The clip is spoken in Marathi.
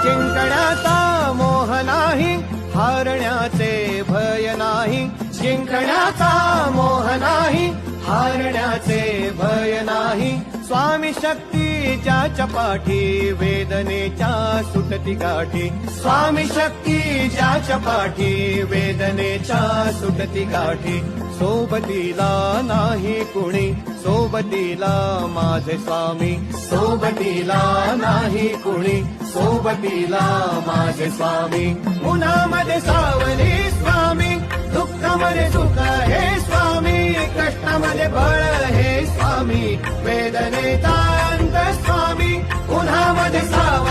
जिंकण्याचा मोह नाही, हारण्याचे भय नाही. जिंकण्याचा मोह नाही, हारण्याचे भय नाही. स्वामी शक्ती ज्याच्या पाठी, वेदनेच्या सुटती गाठी. स्वामी शक्ती ज्याच्या पाठी, वेदनेच्या सुटती गाठी. सोबतीला नाही कुणी, सोबतीला माझे स्वामी. सोबतीला नाही कुणी, सोबतीला माझे स्वामी. उन्हामध्ये सावली स्वामी, दुःखामध्ये सुख हे स्वामी. कष्टामध्ये बळ हे स्वामी, वेदनेचा अंत स्वामी. उन्हामध्ये सावली